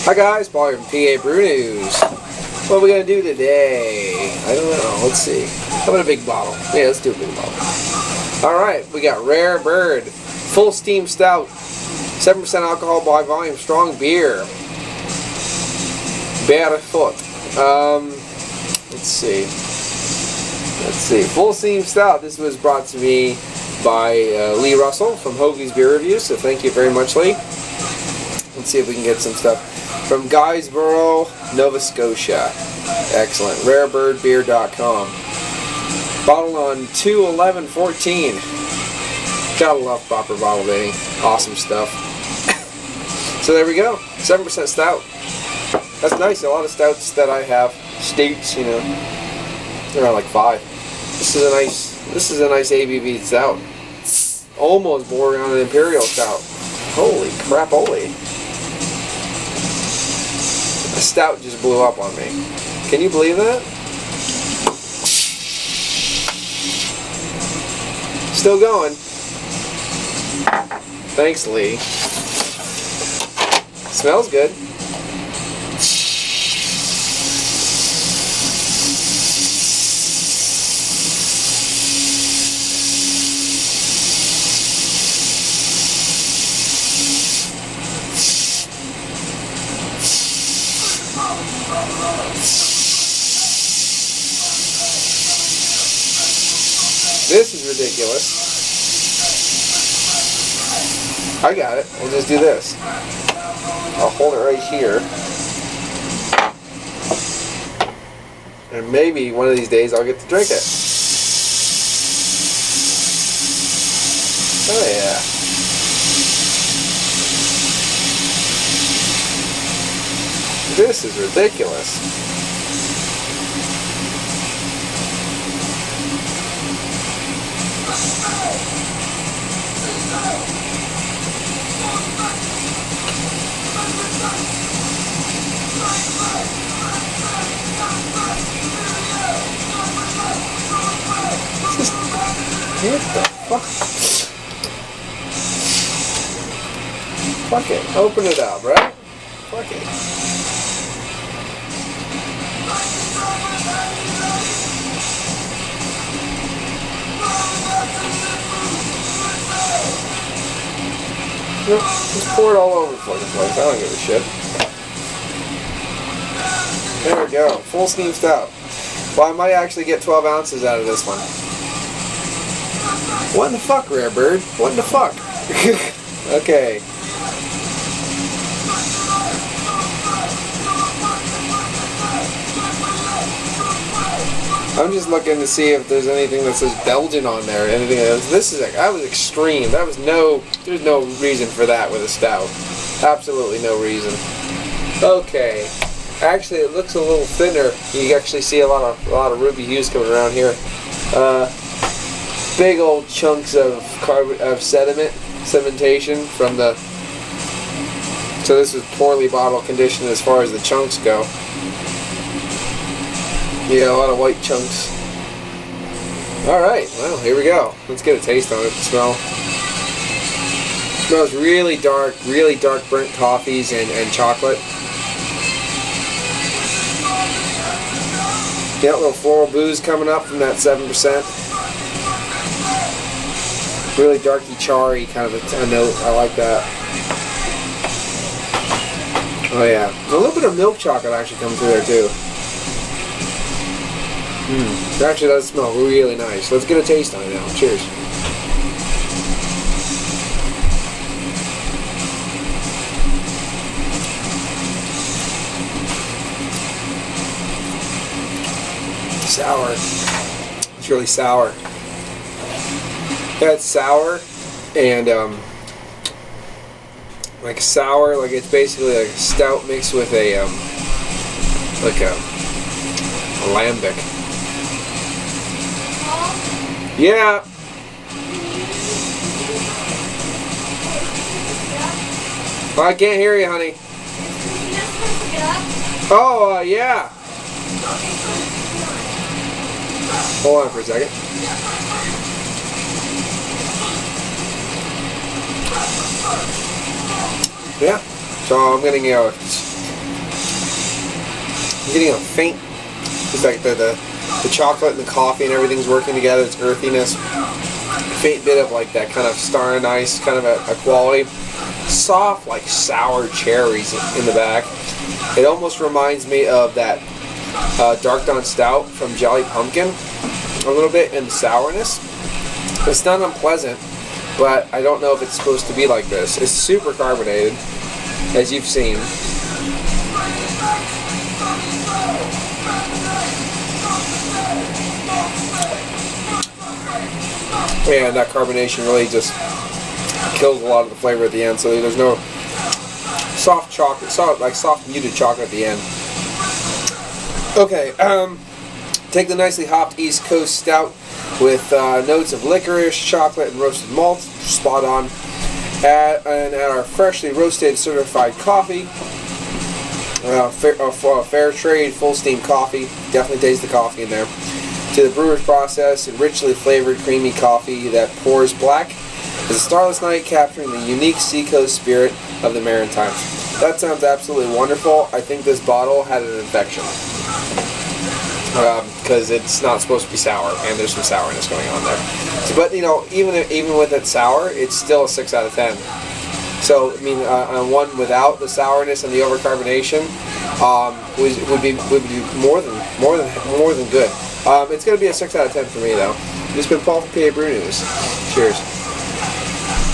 Hi guys, Paul from PABrewNews. What are we going to do today? I don't know. Let's see. How about a big bottle? Yeah, let's do a big bottle. Alright, we got Rare Bird, Full Steam Stout, 7% alcohol by volume, strong beer. Barefoot. Let's see. Full Steam Stout. This was brought to me by Lee Russell from Hoagie's Beer Reviews, so thank you very much, Lee. Let's see if we can get some stuff from Guysborough, Nova Scotia. Excellent. RareBirdBeer.com. Bottled on 2/11/14. Gotta love proper bottle dating. Awesome stuff. So there we go. 7% stout. That's nice. A lot of stouts that I have, stouts, you know, they're around like 5. This is a nice ABV stout. Almost bordering on an imperial stout. Holy crap, holy. The stout just blew up on me. Can you believe that? Still going. Thanks, Lee. Smells good. This is ridiculous. I got it. We'll just do this. I'll hold it right here. And maybe one of these days I'll get to drink it. Oh yeah. This is ridiculous. What the fuck? Fuck it. Open it up, right? Fuck it. Nope, just pour it all over the fucking place. I don't give a shit. There we go. Full Steam Stout. Well, I might actually get 12 ounces out of this one. What in the fuck, Rare Bird? What in the fuck? Okay. I'm just looking to see if there's anything that says Belgian on there. Anything else. That was extreme. There's no reason for that with a stout. Absolutely no reason. Okay. Actually, it looks a little thinner. You actually see a lot of ruby hues coming around here. Big old chunks of sedimentation from the. So this is poorly bottle conditioned as far as the chunks go. Yeah, a lot of white chunks. Alright, well, here we go. Let's get a taste on it. It smells really dark burnt coffees and chocolate. Yeah, a little floral booze coming up from that 7%. Really darky, charry kind of a note. I like that. Oh yeah, a little bit of milk chocolate actually comes through there too. It actually does smell really nice. Let's get a taste on it now. Cheers. Sour. It's really sour. Yeah, it's sour and like sour, like it's basically like a stout mixed with a like a lambic. Yeah. Well, I can't hear you, honey. Oh, yeah. Hold on for a second. Yeah. So I'm getting I'm getting a faint, it's like the chocolate and the coffee and everything's working together. It's earthiness. Faint bit of like that kind of star anise kind of a quality. Soft, like sour cherries in the back. It almost reminds me of that Dark Dawn Stout from Jolly Pumpkin a little bit in the sourness. It's not unpleasant, but I don't know if it's supposed to be like this. It's super carbonated, as you've seen. And that carbonation really just kills a lot of the flavor at the end, so there's no soft chocolate, soft muted chocolate at the end. Okay, take the nicely hopped East Coast Stout with notes of licorice, chocolate, and roasted malt, spot on. And add our freshly roasted certified coffee, fair trade, full steam coffee. Definitely taste the coffee in there. To the brewer's process and richly flavored creamy coffee that pours black as a starless night, capturing the unique Seacoast spirit of the Maritimes. That sounds absolutely wonderful. I think this bottle had an infection because it's not supposed to be sour, and there's some sourness going on there. So, but you know, even with it sour, it's still a 6 out of 10. So I mean, one without the sourness and the overcarbonation would be more than good. It's going to be a 6 out of 10 for me, though. This has been Paul from PABrewNews. Cheers.